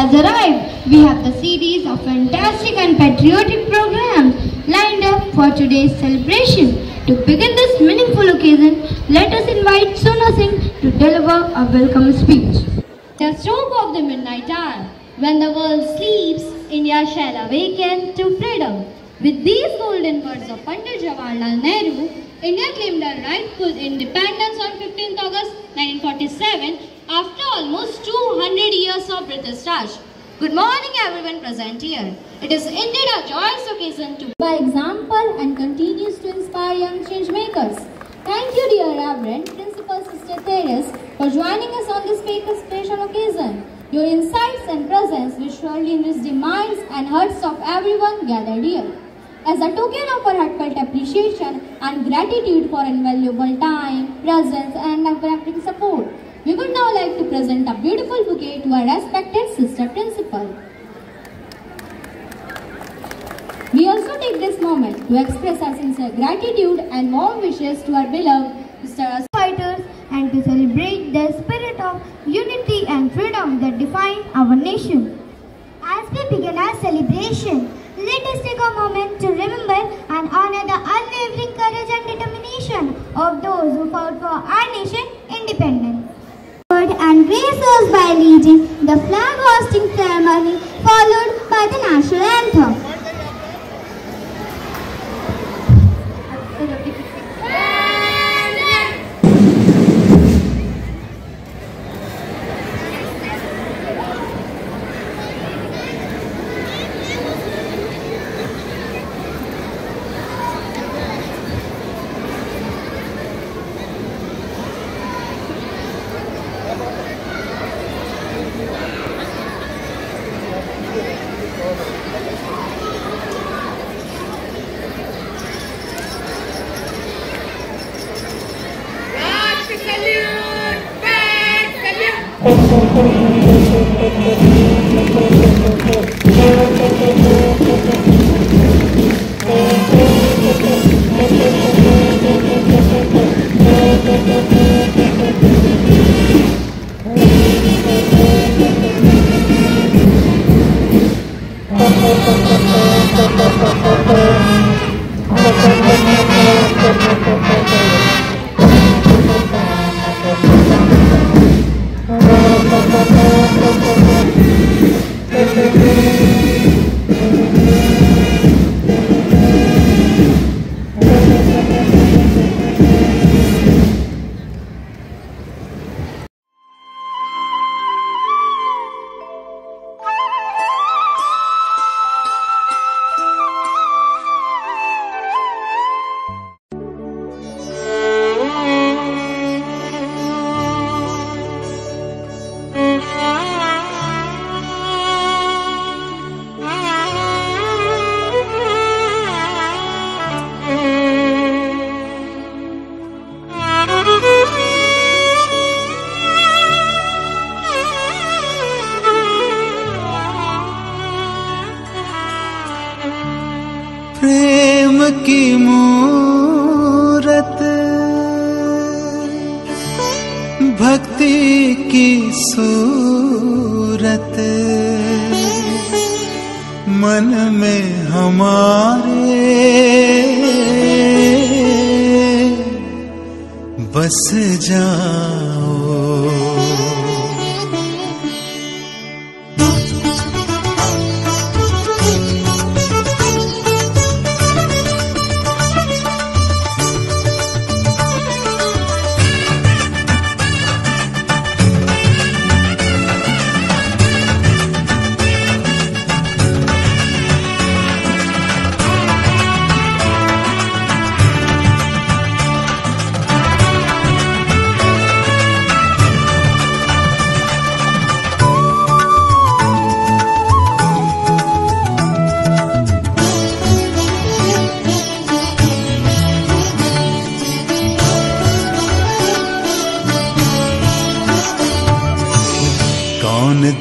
has arrived. We have the series of fantastic and patriotic programs lined up for today's celebration. To begin this meaningful occasion, let us invite Sona Singh to deliver a welcome speech. The stroke of the midnight hour, when the world sleeps, India shall awaken to freedom. With these golden words of Pandit Jawaharlal Nehru, India claimed her rightful independence on 15th August 1947 after almost 200 years of British Raj. Good morning everyone present here. It is indeed a joyous occasion to by example and continues to inspire young change makers. Thank you dear Reverend Principal Sister Therese for joining us on this special occasion. Your insights and presence will surely enrich the minds and hearts of everyone gathered here. As a token of our heartfelt appreciation and gratitude for invaluable time, presence and unwavering support, we would now like to present a beautiful bouquet to our respected Sister Principal. We also take this moment to express our sincere gratitude and warm wishes to our beloved Sister Fighters and to celebrate the spirit of unity and freedom that define our nation. As we begin our celebration, let us take a moment to remember and honor the unwavering courage and determination of those who fought for our nation independence. And grace us by leading the flag hosting ceremony followed by the national anthem. प्रेम की मूरत, भक्ति की सूरत मन में हमारे बस जाओ।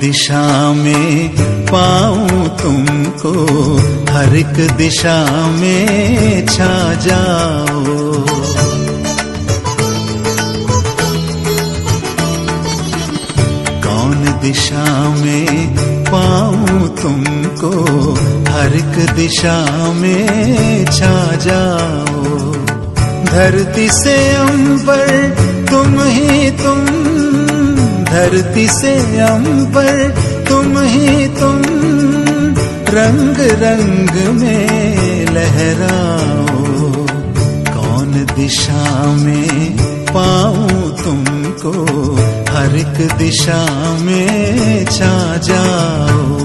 दिशा में पाऊं तुमको, हर एक दिशा में छा जाओ। कौन दिशा में पाऊं तुमको, हर एक दिशा में छा जाओ। धरती से अंबर तुम ही तुम, धरती से अंबर तुम ही तुम, रंग रंग में लहराओ। कौन दिशा में पाऊं तुमको, हर एक दिशा में छा जाओ।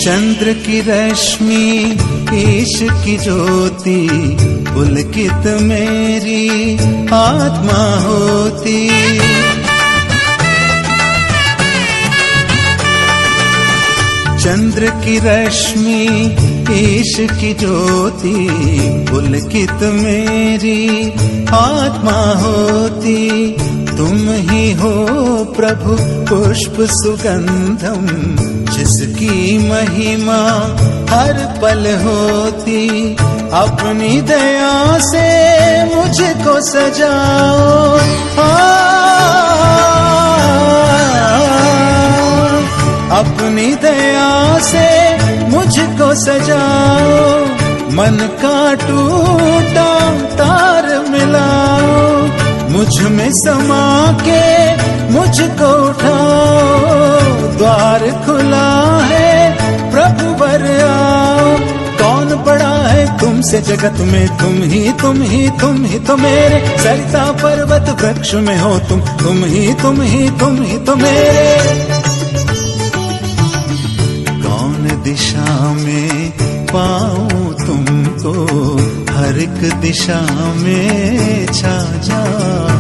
चंद्र की रश्मि ईश की ज्योति, पुलकित मेरी आत्मा होती। चंद्र की रश्मि ईश की ज्योति, पुलकित मेरी आत्मा होती। तुम ही हो प्रभु पुष्प सुगंधम, जिसकी महिमा हर पल होती। अपनी दया से मुझको सजाओ, अपनी दया से मुझको सजाओ। मन का टूटा तार मिलाओ, मुझ में समा के मुझको उठाओ। द्वार खुला है प्रभु वर आओ। कौन बड़ा है तुमसे जगत में, तुम ही तुम ही तुम ही तो मेरे। सरिता पर्वत वृक्ष में हो तुम ही तुम ही तुम ही तो मेरे। कौन दिशा में पाऊं तुमको, हर एक दिशा में छा जाओ।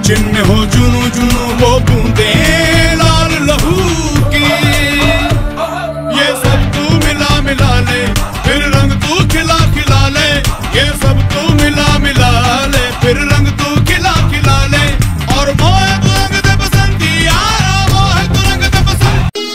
जिनमें हो जुनू जुनू वो बूंदे लाल लहू की, ये सब तू मिला मिला ले, फिर रंग तू खिला खिला ले, ये सब तू मिला मिला ले, फिर रंग तू खिला खिला ले, और मोह तू रंग दे बसंती यारा, मोह तू रंग दे बसंती।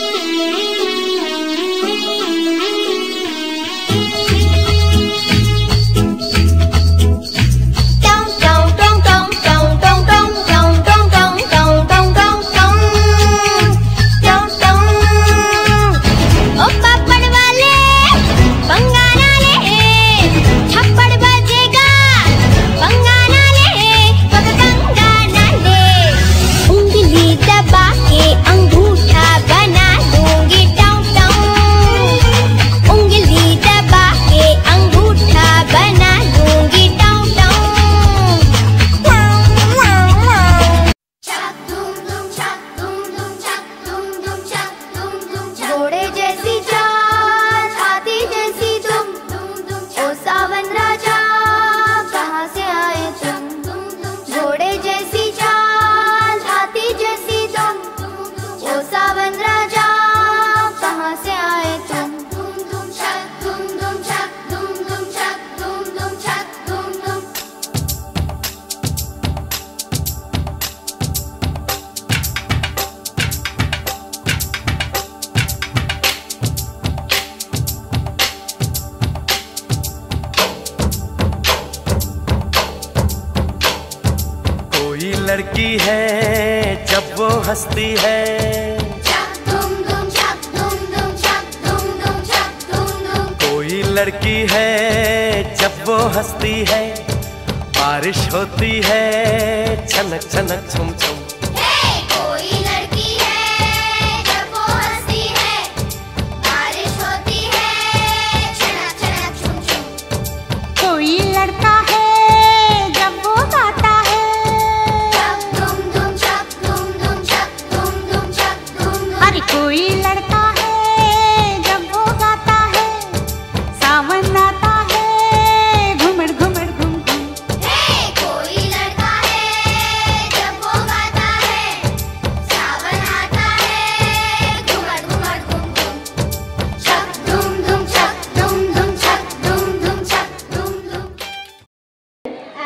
लड़की है जब वो हंसती है, कोई लड़की है जब वो हंसती है, बारिश होती है छनक छनक छुम छुम। कोई लड़की है जब वो हंसती है, बारिश होती है छनक छनक छुम छुम। कोई लड़का है जब वो गाता है, अरे कोई लड़का है जब वो गाता है, सावन आता है घुमड़ घुमड़ घुम घुम। कोई लड़का है जब वो गाता है, सावन आता है घुमड़ घुमड़ घुम घुम। छक धुम धुम छक धुम धुम छक धुम धुम छक धुम धुम।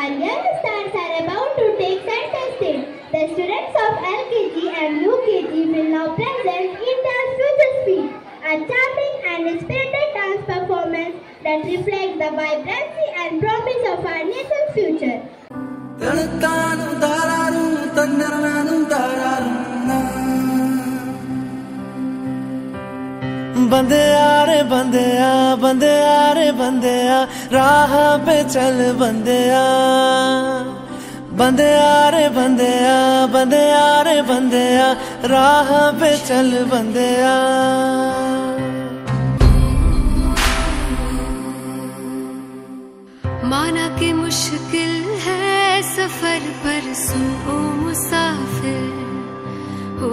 And young stars are about to take center stage. The students of LKG and UKG will now present India's future speech, a charming and spirited dance performance that reflects the vibrancy and promise of our nation's future. बंदे आ रे बंदे आ, बंदे आ रे बंदे आ, राह पे चल बंदे आ। बंदे आ रे बंदे आ, बंदे आ रे बंदे आ, राह पे चल बंदे आ। माना कि मुश्किल है सफर पर सुन ओ मुसाफिर, ओ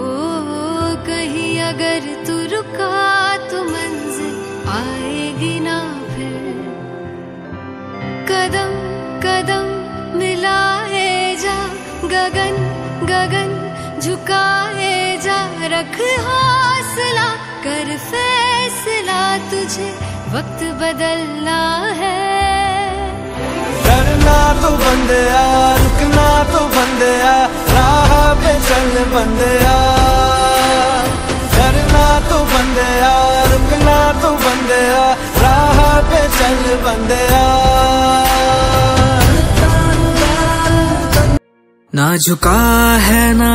कहीं अगर तू रुका तो मंजिल आएगी ना फिर। कदम कदम मिलाए जा, गगन गगन झुकाए जा, रख हौसला कर फैसला, तुझे वक्त बदलना है। डरना तो बंदे आ, रुकना तो बंदे आ, राह पे चल बंदे आ। डरना तो बंदे आ, रुकना तो बंदे आ, राह पे चल बंदे आ। ना झुका है ना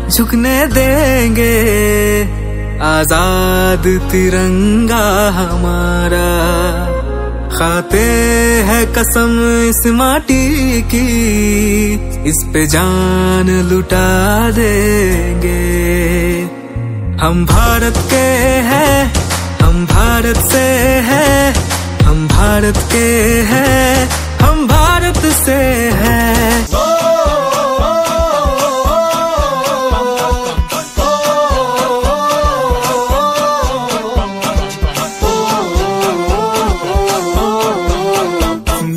झुकने देंगे, आजाद तिरंगा हमारा। खाते है कसम इस माटी की, इस पे जान लुटा देंगे। हम भारत के हैं, हम भारत से हैं, हम भारत के हैं, हम भारत से हैं।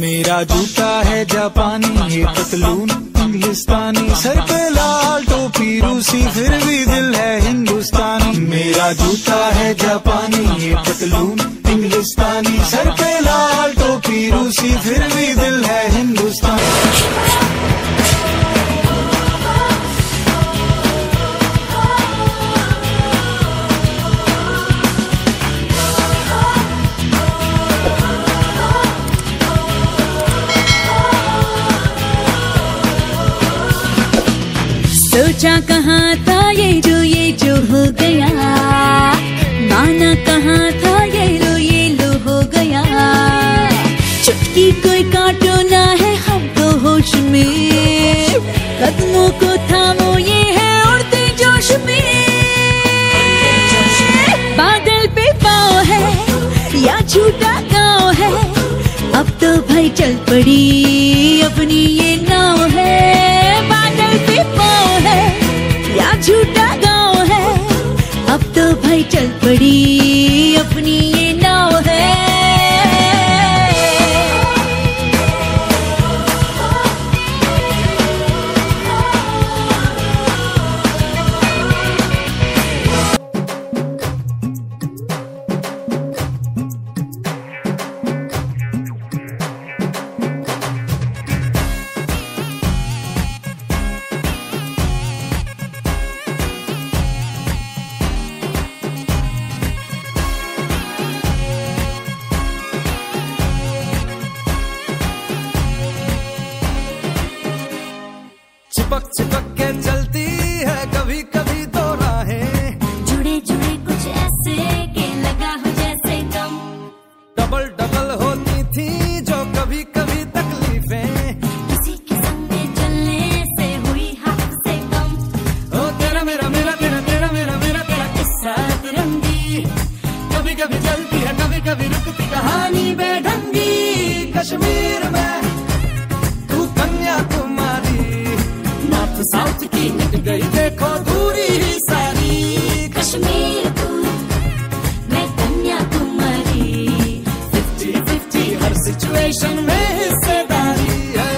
मेरा जूता है जापानी, ये पतलून इंग्लिस्तानी, सर पे लाल टोपी रूसी, फिर भी दिल है हिंदुस्तानी। मेरा जूता है जापानी, ये पतलून इंग्लिस्तानी, सर पे लाल टोपी रूसी, फिर भी दिल है हिंदुस्तानी। सोचा कहाँ था ये जो हो गया, माना कहाँ था ये लो हो गया। चुटकी कोई काटो ना है हम तो होश में, कदमों को थामो ये है उड़ते जोश में। बादल पे पाँव है या झूठा गाँव है, अब तो भाई चल पड़ी अपनी ये नाव है। बादल पे पाँव है या झूठा गाँव है, अब तो भाई चल पड़ी अपनी ये नाव है। सेलिब्रेशन में हिस्सेदारी है।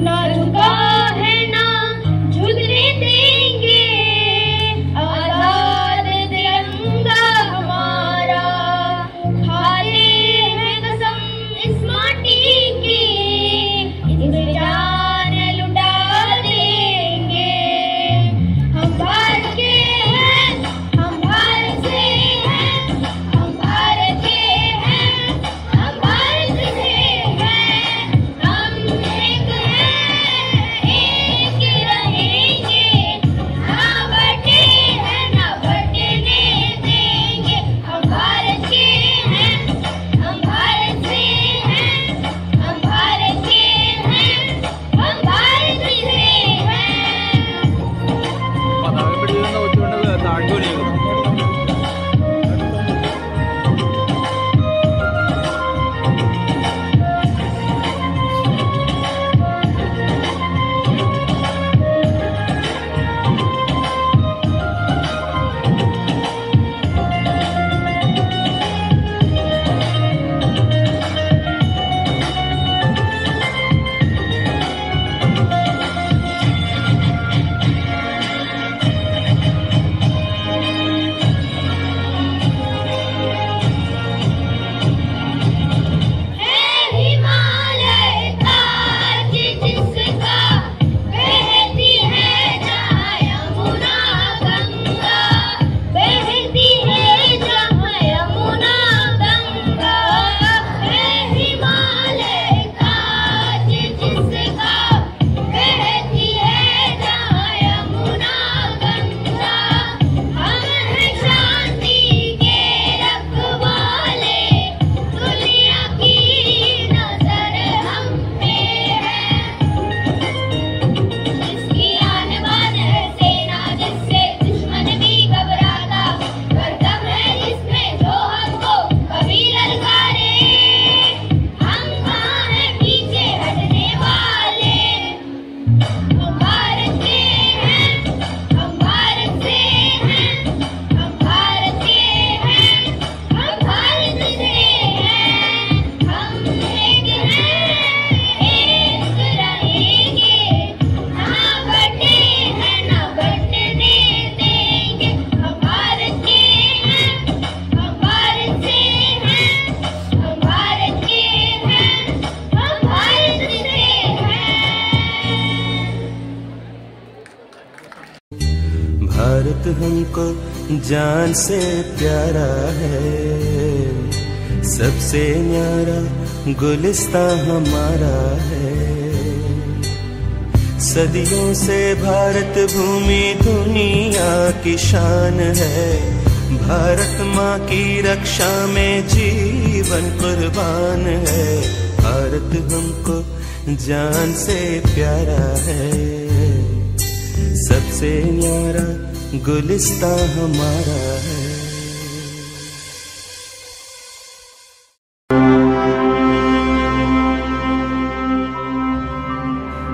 ना झुका है ना झुकने देंगे, आजाद तिरंगा हमारा। खाते हैं कसम इस माटी की, इसमें जान लुटा देंगे। हम भारत के हैं, हम भारत से हैं, हम भारत के हैं, हम भारत से हैं। हम एक रहेंगे, ना बटे हैं ना बटने देंगे। हम भारत के हैं, हम भारत से हैं, हम भारत के हैं, हम भारत से भारत हमको जान से प्यारा है, सबसे न्यारा गुलिस्तां हमारा है। सदियों से भारत भूमि दुनिया की शान है, भारत माँ की रक्षा में जीवन कुर्बान है। भारत हमको जान से प्यारा है, सबसे न्यारा गुलिस्तां हमारा है।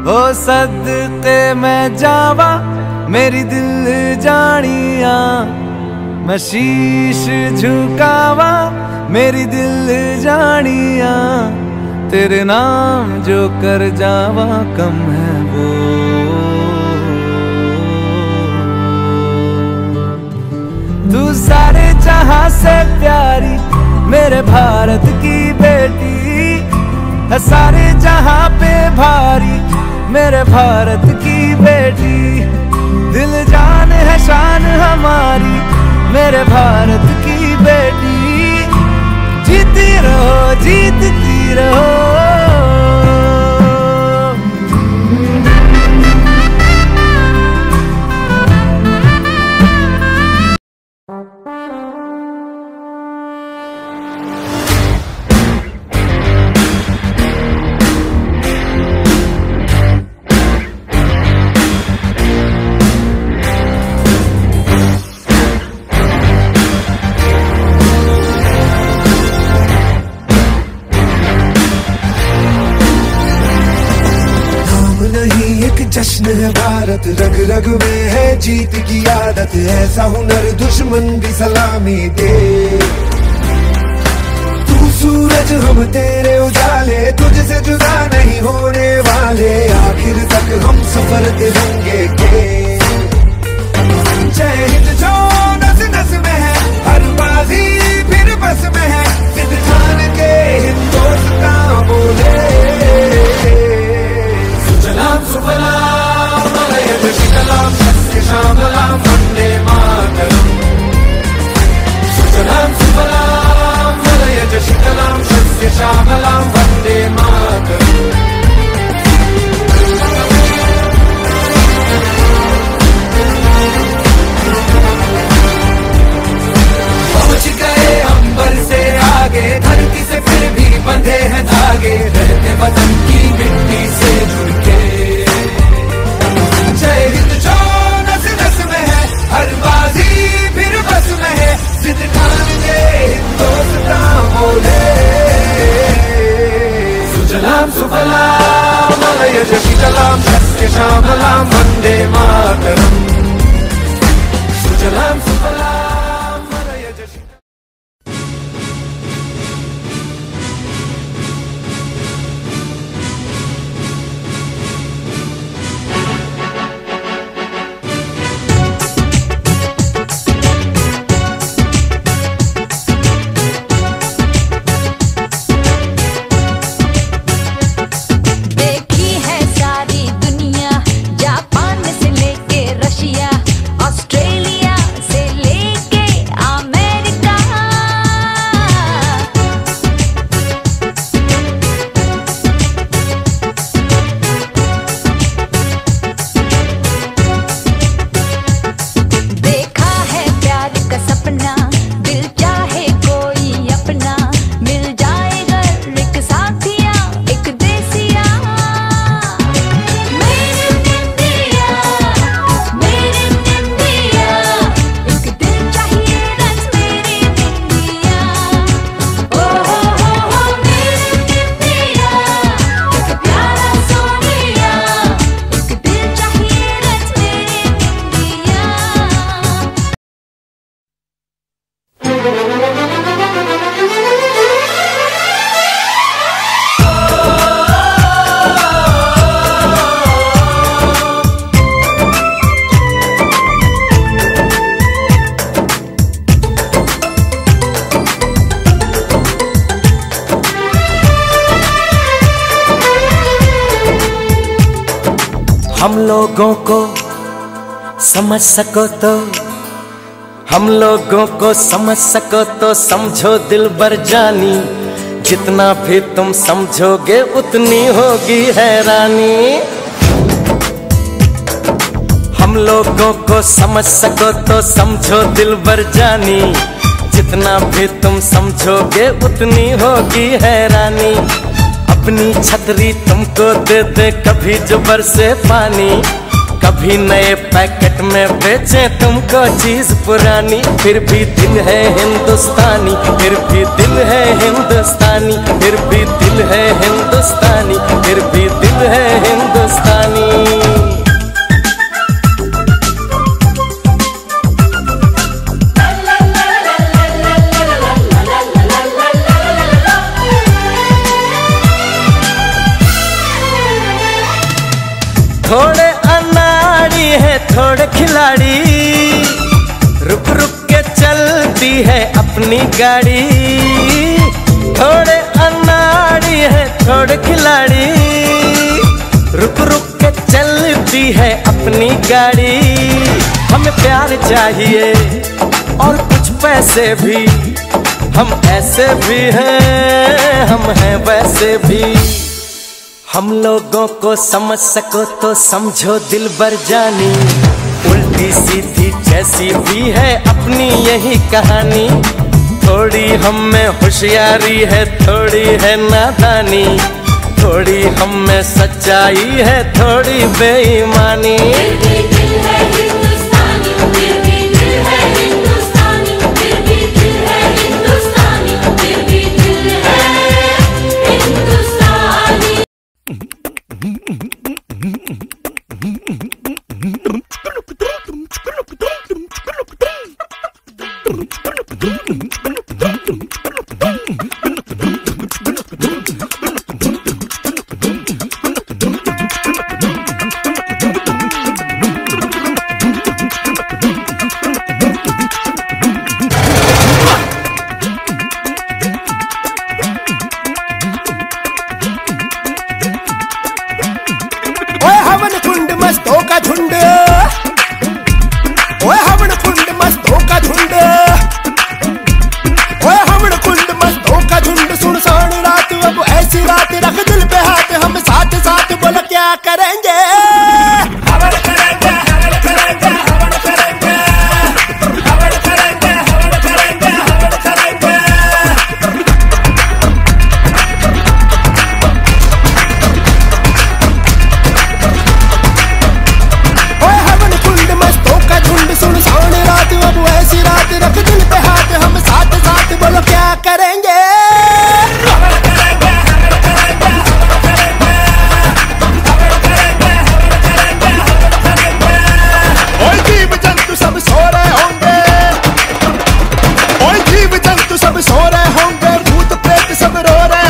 ओ सदके मैं जावा मेरी दिल जानिया, मैं शीश झुकावा मेरी दिल जानिया। तेरे नाम जो कर जावा कम है वो, तू सारे जहां से प्यारी मेरे भारत की बेटी है, सारे जहां पे भारी मेरे भारत की बेटी। दिल जान है शान हमारी मेरे भारत की बेटी। जीती रहो जीतती रहो। जश्न है भारत, रग रग में है जीत की आदत, ऐसा हुनर दुश्मन भी सलामी दे। तू सूरज हम तेरे उजाले, तुझसे जुदा नहीं होने वाले, आखिर तक हम सफर तिरंगे के। जय हिंद जो नस नस में है, हर बाजी फिर बस में है, जिद ठान के हिंदुस्तान बोले। सुजलाम सुफलाम मलयज शीतलाम सस्य श्यामलाम वंदे मातरम। सुजलाम सुफलाम मलयज शीतलाम सस्य श्यामलाम वंदे मातरम। धरती से फिर भी बंधे हैं धागे, रहते वतन की मिट्टी से जुड़ के। जय हिंद जो नस नस में है, हर बाजी फिर बस में है, जिद ठान के हिंदुस्तान बोले। सुजलाम सुफलाम मलयज शीतलाम सस्य श्यामलाम वंदे मातरम। सुजलाम सुफलाम। हम लोगों को समझ सको तो, हम लोगों को समझ सको तो समझो दिलबर जानी, जितना भी तुम समझोगे उतनी होगी हैरानी। हम लोगों को समझ सको तो समझो दिलबर जानी, जितना भी तुम समझोगे उतनी होगी हैरानी। अपनी छतरी तुमको दे दे कभी जो बरसे पानी, कभी नए पैकेट में बेचे तुमको चीज पुरानी। फिर भी दिल है हिंदुस्तानी, फिर भी दिल है हिंदुस्तानी, फिर भी दिल है हिंदुस्तानी, फिर भी दिल है हिंदुस्तानी। थोड़े अनाड़ी है थोड़े खिलाड़ी, रुक रुक के चलती है अपनी गाड़ी। थोड़े अनाड़ी है थोड़े खिलाड़ी, रुक रुक के चलती है अपनी गाड़ी। हमें प्यार चाहिए और कुछ पैसे भी, हम ऐसे भी हैं हम हैं वैसे भी। हम लोगों को समझ सको तो समझो दिलबर जानी, उल्टी सीधी जैसी भी है अपनी यही कहानी। थोड़ी हम में होशियारी है थोड़ी है नादानी, थोड़ी हम में सच्चाई है थोड़ी बेईमानी।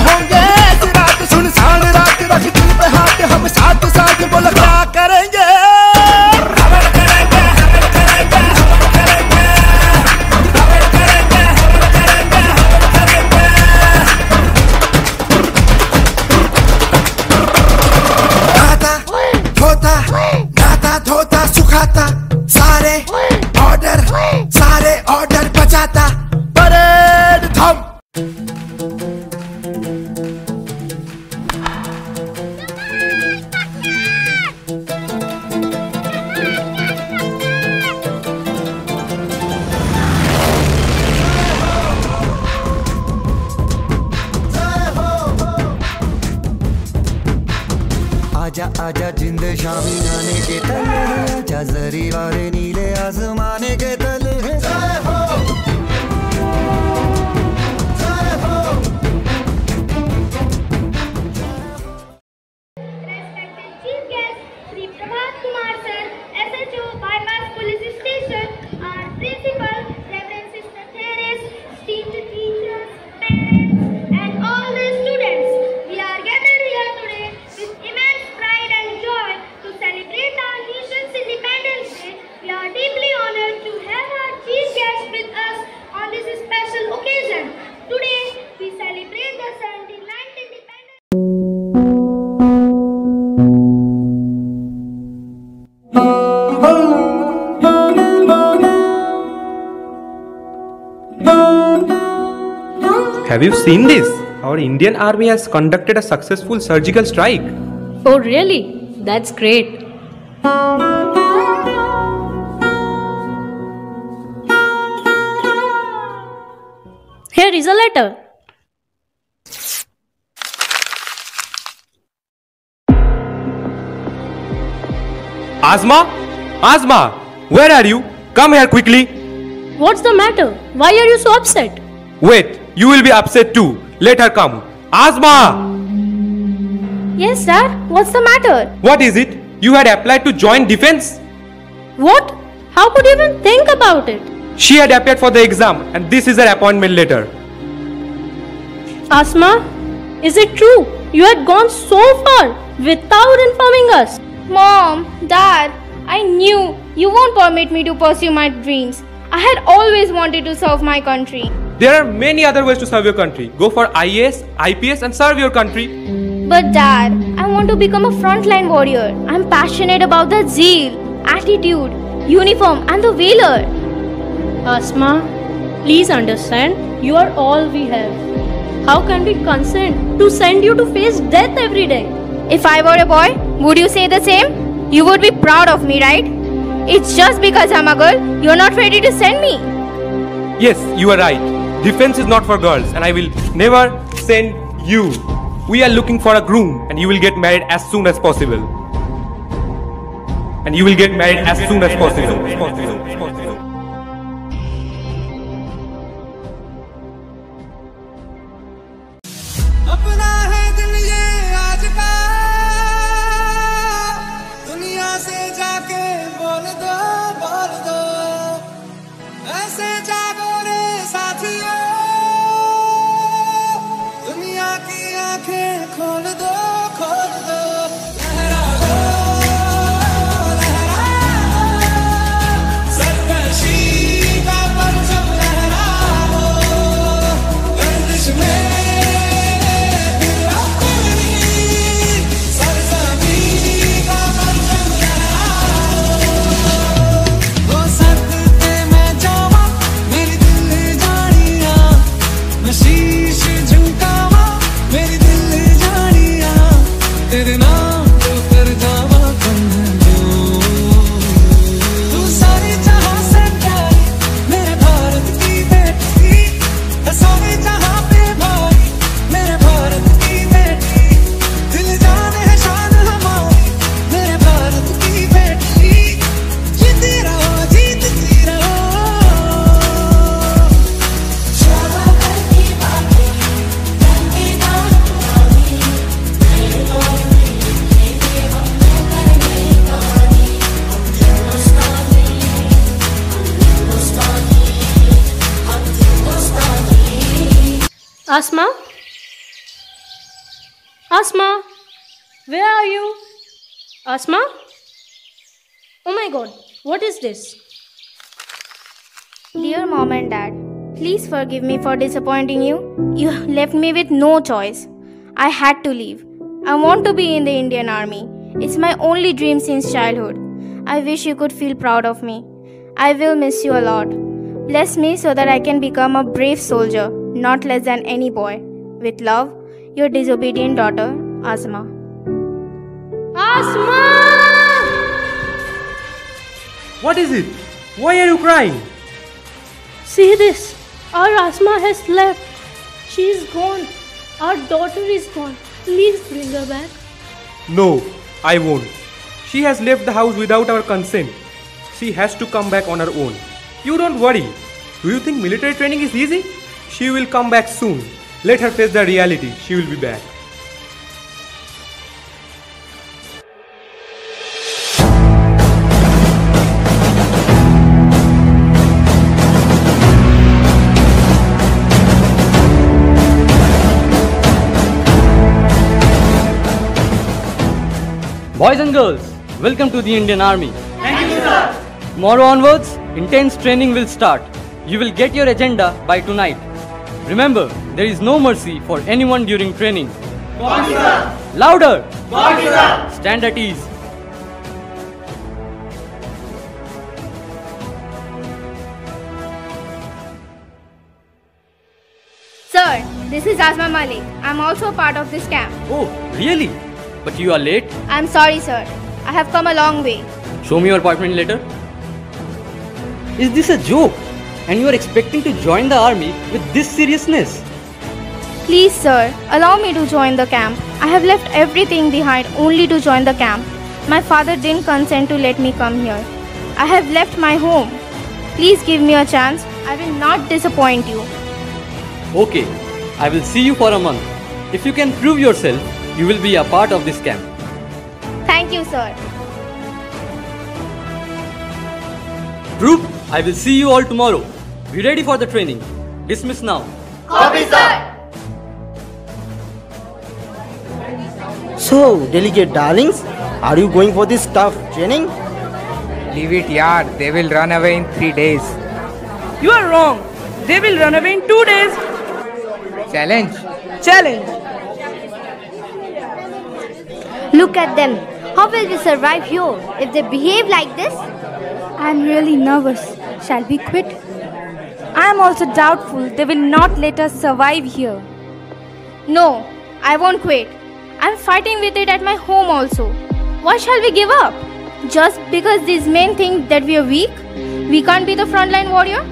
होंगे ऐसी रात सुनसान रात रख दिल पे हाथ हम साथ साथ बोलो क्या करेंगे धोता सुखाता सारे ऑर्डर बचाता परेड थम आजा आजा जिंद शामी आने के तले आजा जरी वाले नीले आसमाने के तले Respected Chief Guest, Shri Prabhat Kumar Sir, SHO, Bypass Police Station, our Principal, Reverend Sister Therese, esteemed teachers, parents, and all the students. We are gathered here today with immense pride and joy to celebrate our nation's Independence Day. We are deeply honored to have our Chief Guest with us on this special occasion. Today, we celebrate the 79th Independence. Have you seen this? Our Indian Army has conducted a successful surgical strike. Oh really? That's great. Here is a letter. Azma? Azma! Where are you? Come here quickly. What's the matter? Why are you so upset? Wait, you will be upset too. Let her come. Azma! Yes, sir. What's the matter? What is it? You had applied to join defense? What? How could you even think about it? She had appeared for the exam and this is her appointment letter. Asma, is it true? You had gone so far without informing us. Mom, Dad, I knew you won't permit me to pursue my dreams. I had always wanted to serve my country. There are many other ways to serve your country. Go for IAS, IPS and serve your country. But Dad, I want to become a frontline warrior. I'm passionate about the zeal, attitude, uniform and the valor. Asma, please understand, you are all we have. How can we consent to send you to face death every day? If I were a boy, would you say the same? You would be proud of me, right? It's just because I'm a girl, you're not ready to send me. Yes, you are right. Defense is not for girls and I will never send you. We are looking for a groom and you will get married as soon as possible. And you will get married as soon as possible. अपना है दिन ये आज का दुनिया से जाके बोल दो ऐसे जागो रे साथियों दुनिया की आंखें खोल दो लहरा लो सरकशी का परचम लहरा लो गर्दिश में शीश झुकावा मेरी दिल जानिया तेरे नाम तो कर जावा तुम जो तू सारे जहां से प्यारी मेरे भारत की बेटी सारे जहां पे भाई मेरे भारत की बेटी दिल जाने है शान हमारी मेरे भारत की बेटी जीती रहो Asma, Asma, where are you? Asma? Oh my god, what is this? Dear Mom and Dad, please forgive me for disappointing you. You left me with no choice. I had to leave. I want to be in the Indian Army. It's my only dream since childhood. I wish you could feel proud of me. I will miss you a lot. Bless me so that I can become a brave soldier, not less than any boy. With love, your disobedient daughter, Asma. Asma! What is it? Why are you crying? See this. Our Asma has left. She is gone. Our daughter is gone. Please bring her back. No, I won't. She has left the house without our consent. She has to come back on her own. You don't worry. Do you think military training is easy? She will come back soon. Let her face the reality. She will be back. Boys and girls, welcome to the Indian Army. Thank you, sir. Tomorrow onwards, intense training will start. You will get your agenda by tonight. Remember, there is no mercy for anyone during training. Copy, sir. Louder. Copy, sir. Stand at ease. Sir, this is Asma Malik. I'm also a part of this camp. Oh, really? But you are late. I'm sorry, sir. I have come a long way. Show me your appointment letter. Is this a joke? And you are expecting to join the army with this seriousness? Please, sir, allow me to join the camp. I have left everything behind only to join the camp. My father didn't consent to let me come here. I have left my home. Please give me a chance. I will not disappoint you. Okay, I will see you for a month. If you can prove yourself, you will be a part of this camp. Thank you, sir. Troop, I will see you all tomorrow. Be ready for the training. Dismiss now. Copy, sir. So, delegate darlings, are you going for this tough training? Leave it, yaar. They will run away in 3 days. You are wrong. They will run away in 2 days. Challenge. Challenge. Look at them. How will we survive here if they behave like this? I'm really nervous. Shall we quit? I am also doubtful they will not let us survive here. No, I won't quit. I'm fighting with it at my home also. Why shall we give up? Just because these men think that we are weak? We can't be the frontline warrior?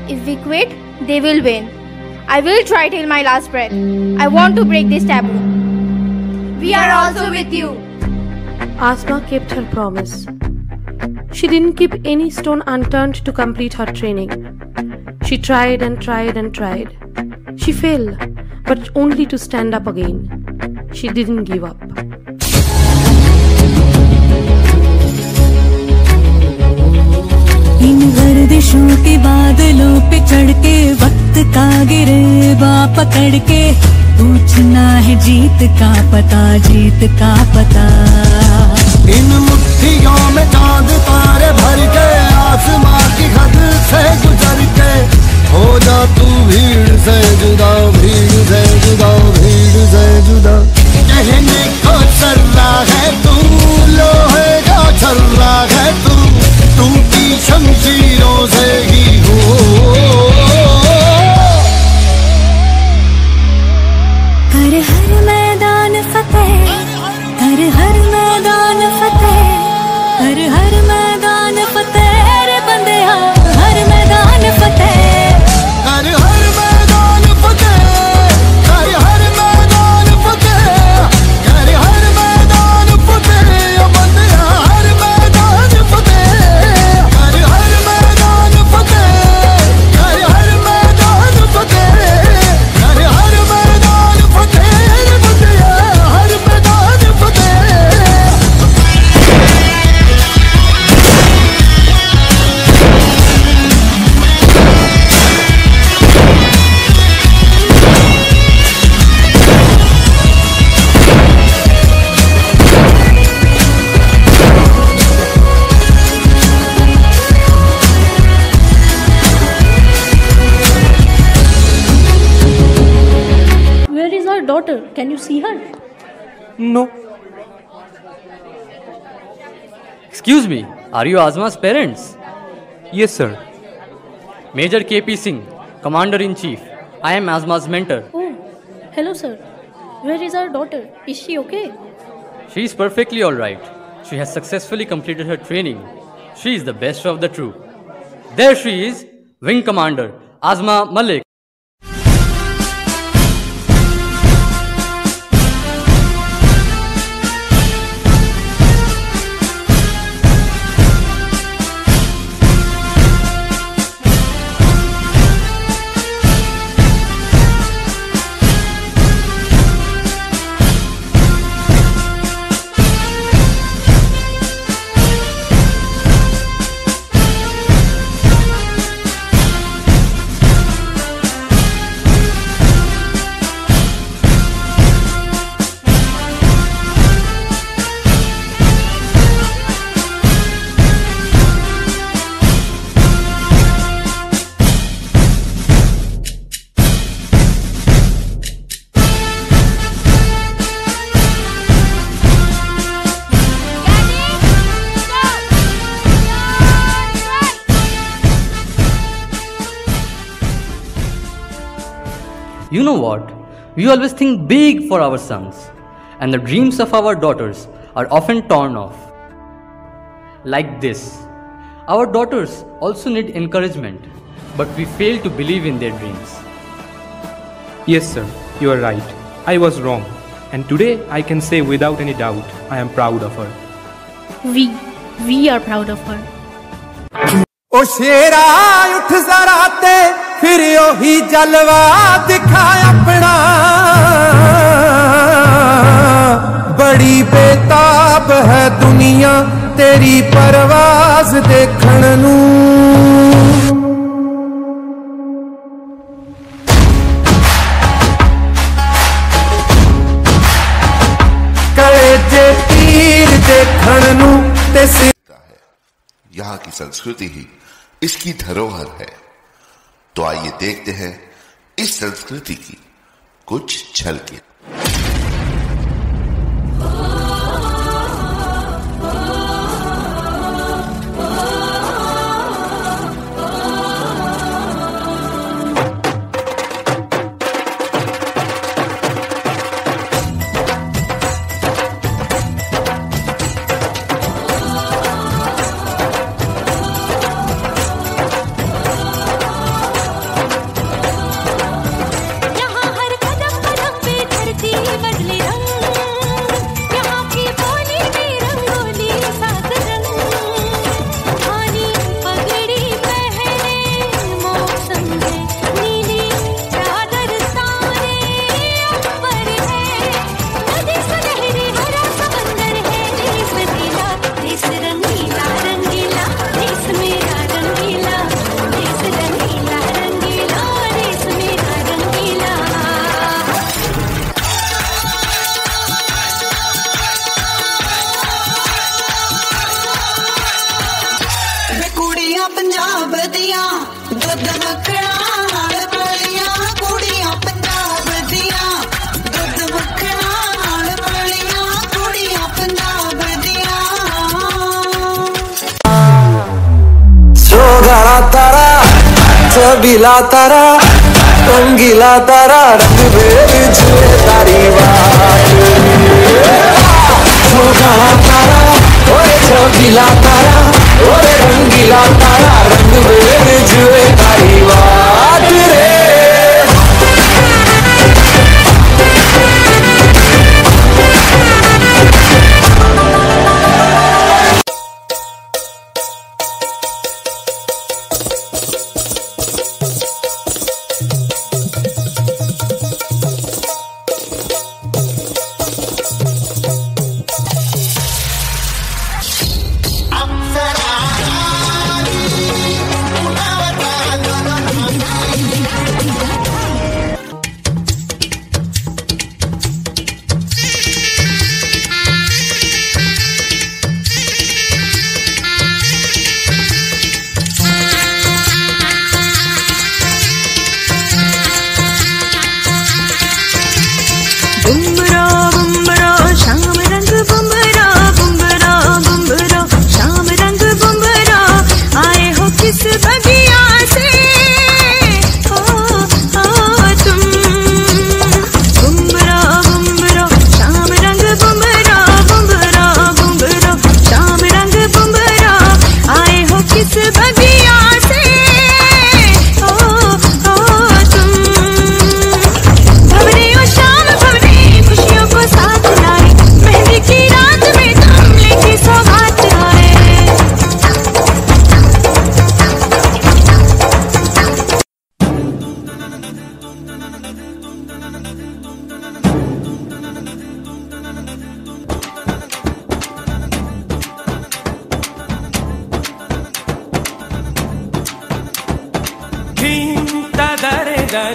If we quit, they will win. I will try till my last breath. I want to break this taboo. We are also with you. Asma kept her promise. She didn't keep any stone unturned to complete her training. She tried and tried and tried. She fell, but only to stand up again. She didn't give up. इन गर्दिशों के बादलों पे चढ़ के वक्त का गिरेबा पकड़ के पूछना है जीत का पता, जीत का पता। इन मुट्ठियों में चांद तारे भर के आसमां की हद से गुजर के हो जा तू भीड़ से जुदा, भीड़ से जुदा, भीड़ से जुदा। कहने को चल रहा है तू, लोहे का चल रहा है तू की शमशीरों से ही हो। कर हर मैदान फतेह, कर हर मैदान फतेह, कर हर मैदान फतेह रे बंदेया, हर मैदान फतेह, कर हर मैदान फतेह, कर हर मैदान फतेह, कर हर मैदान फतेह बंदेया, हर मैदान फतेह, कर हर मैदान फतेह, कर हर मैदान फतेह, कर हर मैदान फतेह बंदेया, हर मैदान फतेह। Can you see her? No. Excuse me, are you Azma's parents? Yes, sir. Major KP Singh, Commander-in-Chief. I am Azma's mentor. Oh, hello sir. Where is our daughter? Is she okay? She is perfectly alright. She has successfully completed her training. She is the best of the troop. There she is, Wing Commander, Azma Malik. You know what? We always think big for our sons, and the dreams of our daughters are often torn off. Like this. Our daughters also need encouragement, but we fail to believe in their dreams. Yes, sir. You are right. I was wrong. And today I can say without any doubt, I am proud of her. We are proud of her. ओ शेरा उठ जरा ते फिर ओही जलवा दिखा अपना बड़ी बेताब है दुनिया तेरी परवाज देखण नू कले जे तीर देखण नू ते यहाँ की संस्कृति ही इसकी धरोहर है। तो आइए देखते हैं इस संस्कृति की कुछ झलकें। छबीला तारा रंगीला तारा रंग बेर जुए तारी बात छोटा तारा ओए छबीला तारा ओए रंगीला तारा रंग बेर जुए तारी बात रे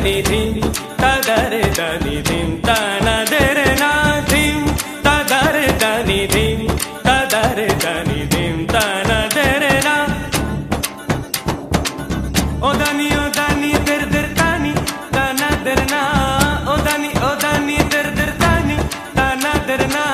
దని ధిం తదరే దని ధిం తనదరే నా ధిం తదరే దని ధిం తదరే దని ధిం తనదరే నా ఓ దని దర్ దర్ తాని తనదరే నా ఓ దని దర్ దర్ తాని తనదరే నా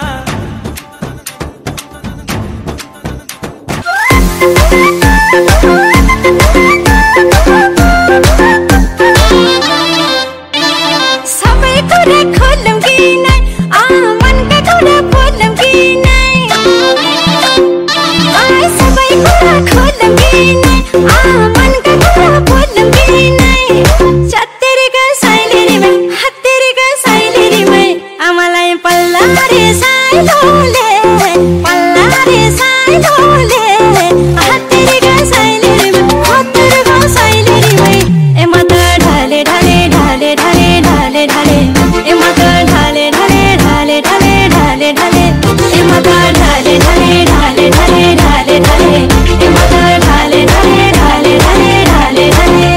सबै कुरा खोलूंगी नहीं मन का कुरा बोलूंगी नहीं सबै कुरा खोलूंगी नहीं मन का कुरा बोलूंगी नहीं तेरे का साइलेरी में तेरे का साइलेरी में मलाई पल्ला रे साइलोले पल्ला रे साइलोले तेरे का साइलेरी में तेरे का साइलेरी में ए माता ढाले ढाले ढाले ढाले ढाले ढाले ए माता ढाले ढाले ढाले ढाले ढाले ढाले ए माता ढाले ढाले ढाले ढाले ढाले ढाले ए माता ढाले ढाले ढाले ढाले ढाले ढाले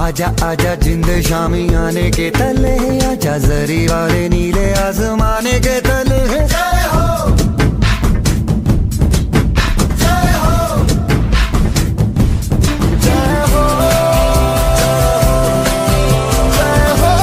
आजा आजा जिंद शामी आने के तले आजा जरी वाले नीले आसमाने के तले जय हो जय हो जय हो जय हो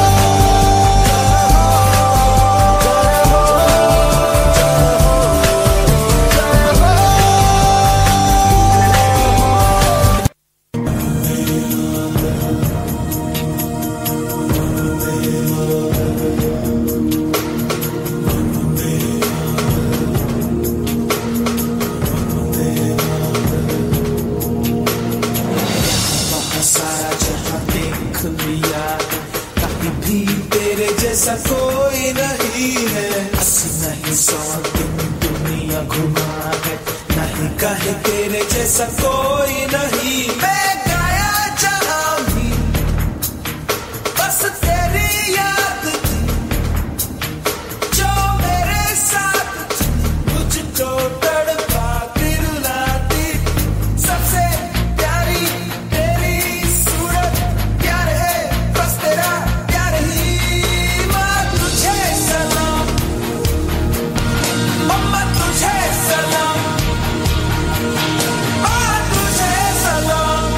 सारा जहां देख लिया कहीं भी तेरे जैसा कोई नहीं है अस्सी नहीं 100 दिन दुनिया घुमा है नहीं कहे तेरे जैसा कोई नहीं मैं गाया जहां भी बस तेरी याद थी जो मेरे साथ थी मुझको तड़पाती रुलाती सबसे प्यारी तेरी सूरत प्यार है बस तेरा प्यार ही माँ तुझे सलाम मम्मा तुझे सलाम माँ तुझे सलाम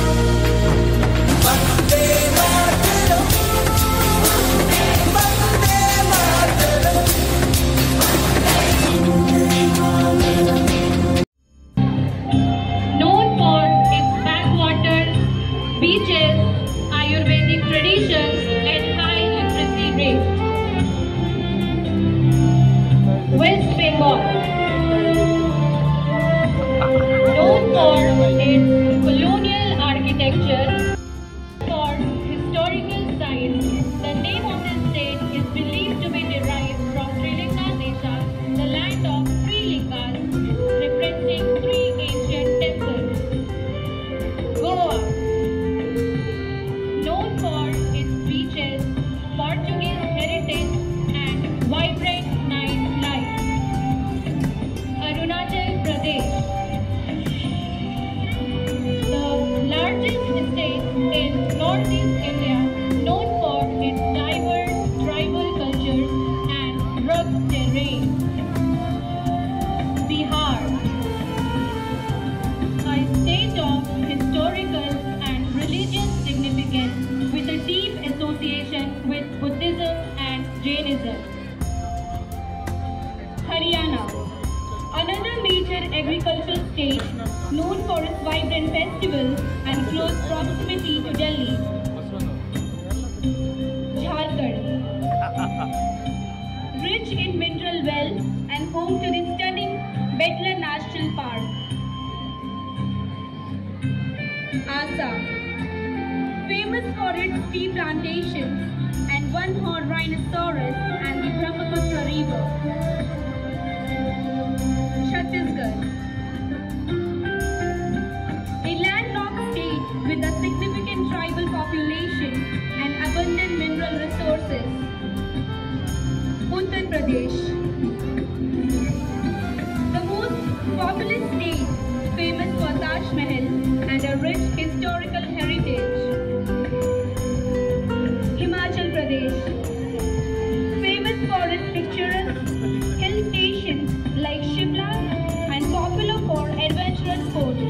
Vande Mataram Vande Mataram Known for its backwaters, beaches, Ayurvedic traditions, and high literacy rates. West Bengal. Known for its colonial architecture, for historical sites, the name of this state is believed to be derived from Srilanka Desha, the land of three lingas, referencing three ancient temples. Goa. Known for its beaches, Portuguese heritage, and vibrant nightlife. Arunachal Pradesh. The largest state in northeast India, known for its diverse tribal cultures and rugged terrain. Bihar. A state of historical and religious significance with a deep association with Buddhism and Jainism. Haryana. Another major agricultural state known for its vibrant festivals and close proximity to Delhi. Jharkhand. Rich in mineral wealth and home to the stunning Betla National Park. Assam. Famous for its tea plantations and one-horned rhinoceros and the Brahmaputra River. Chhattisgarh. A landlocked state with a significant tribal population and abundant mineral resources. Uttar Pradesh. The most populous state, famous for Taj Mahal and a rich historical heritage. Himachal Pradesh. Famous for its picturesque hill stations like Shimla and popular for adventurous sports.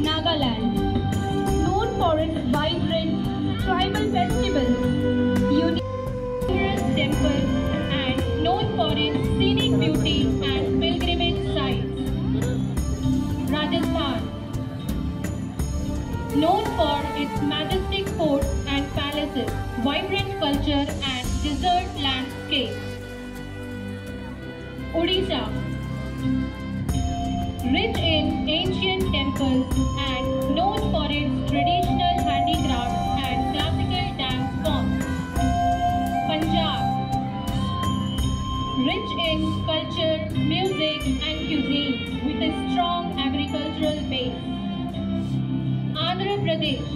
Nagaland. Known for its vibrant tribal festivals, unique temples, and known for its scenic beauty and pilgrimage sites. Rajasthan. Known for its majestic forts and palaces, vibrant culture and desert landscapes. Odisha. Rich in ancient temples and known for its traditional handicrafts and classical dance forms. Punjab. Rich in culture, music and cuisine with a strong agricultural base. Andhra Pradesh.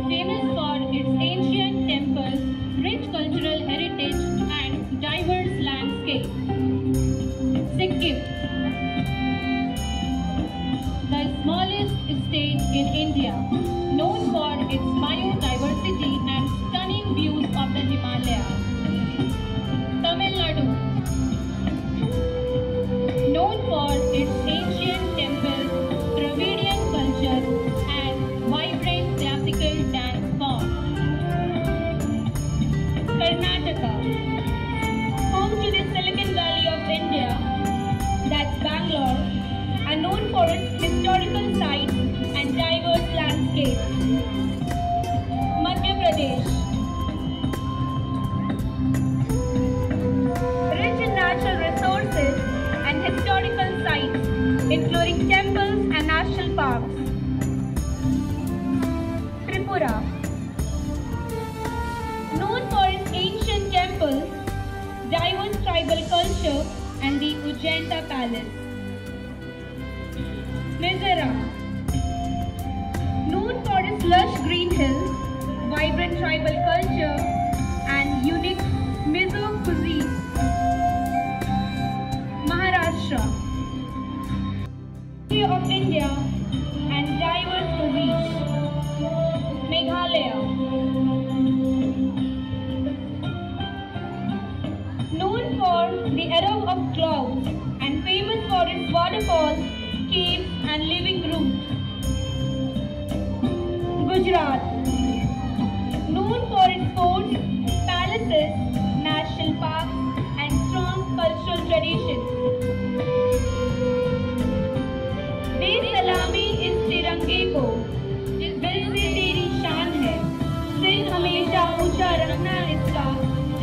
Famous for its ancient temples, rich cultural heritage and diverse landscape. Sikkim. The smallest state in India, known for its biodiversity and stunning views of the Himalayas. Tamil Nadu. Known for its ancient temples, Dravidian culture and vibrant classical dance forms. Karnataka. Home to the Silicon Valley of India, that's Bangalore, are known for its historical sites and diverse landscapes. Madhya Pradesh. Rich in natural resources and historical sites, including temples and national parks. Tripura. Known for its ancient temples, diverse tribal culture and the Ujjainta Palace. Mizoram. Known for its lush green hills, vibrant tribal culture and unique Mizo cuisine. Maharashtra. Of India and diverse cuisine. Meghalaya. Known for the array of clouds and famous for its waterfalls, caves and living roots. Gujarat. Known for its forts, palaces, national parks and strong cultural traditions. दे सलामी इस तिरंगे को जिस दिल से तेरी शान है, सिर हमेशा ऊंचा रखना इसका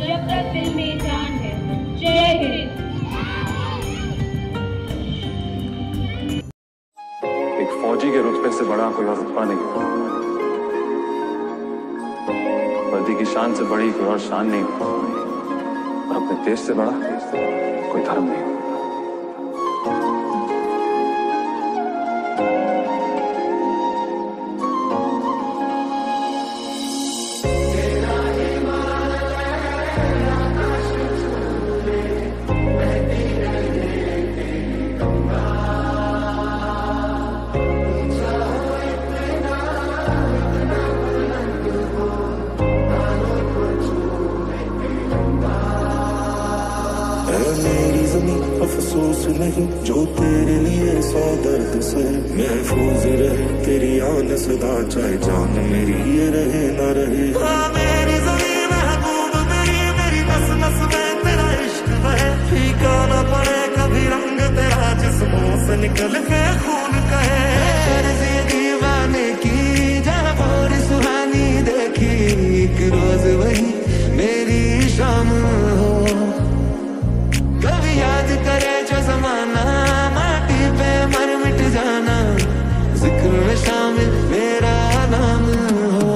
जब तक दिल में जान है। जय हिंद। एक फौजी के रुतबे से बड़ा कोई और रुतबा नहीं, वर्दी की शान से बड़ी कोई और शान नहीं, और अपने देश से बड़ा कोई धर्म नहीं। अफसोस नहीं जो तेरे लिए सौ दर्द से महफूज रहे तेरी आन सदा, चाहे जान मेरी ये रहे ना रहे। मेरी ज़मीन महबूब मेरी नस नस में तेरा इश्क बहे, फीका ना पड़े कभी रंग तेरा जिस्मों से निकल के खून कहे। दीवाने की जहाँ और सुहानी देखी, एक रोज वही मेरी शाम हो। कभी याद करे जो जमाना, माटी पे मर मिट जाना, जिक्र में शामिल मेरा नाम हो।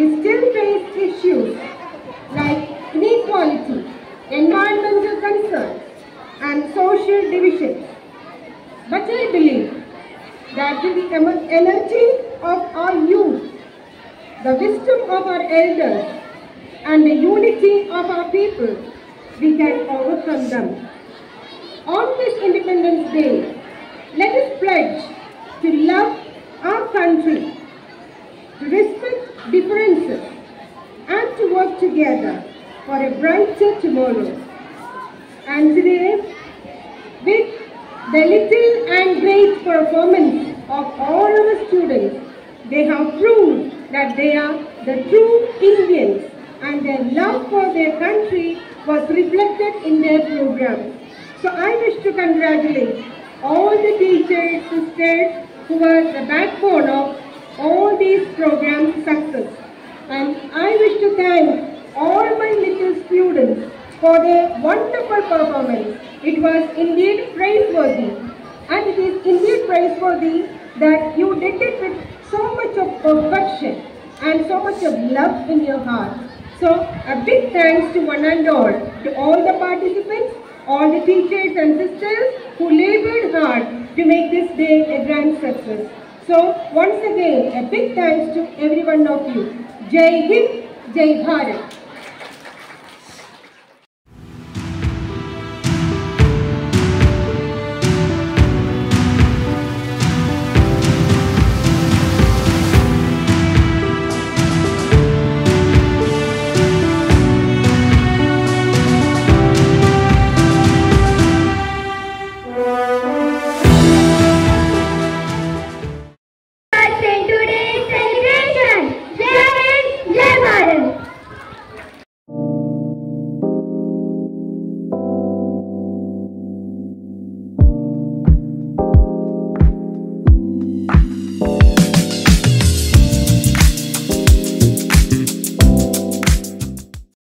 we still face issues like inequality, environmental concerns, and social divisions. But I believe that with the energy of our youth, the wisdom of our elders, and the unity of our people, we can overcome them. On this Independence Day, let us pledge to love our country, to respect differences, and to work together for a brighter tomorrow. And today, with the little and great performance of all our students, they have proved that they are the true Indians, and their love for their country was reflected in their programs. So I wish to congratulate all the teachers, sisters who are the backbone of all these programs' success. And I wish to thank all my little students for their wonderful performance. It was indeed praiseworthy. And it is indeed praiseworthy that you did it with so much of perfection and so much of love in your heart. So a big thanks to one and all, to all the participants, all the teachers and sisters who labored hard to make this day a grand success. So once again, a big thanks to every one of you. Jai Hind, Jai Bharat.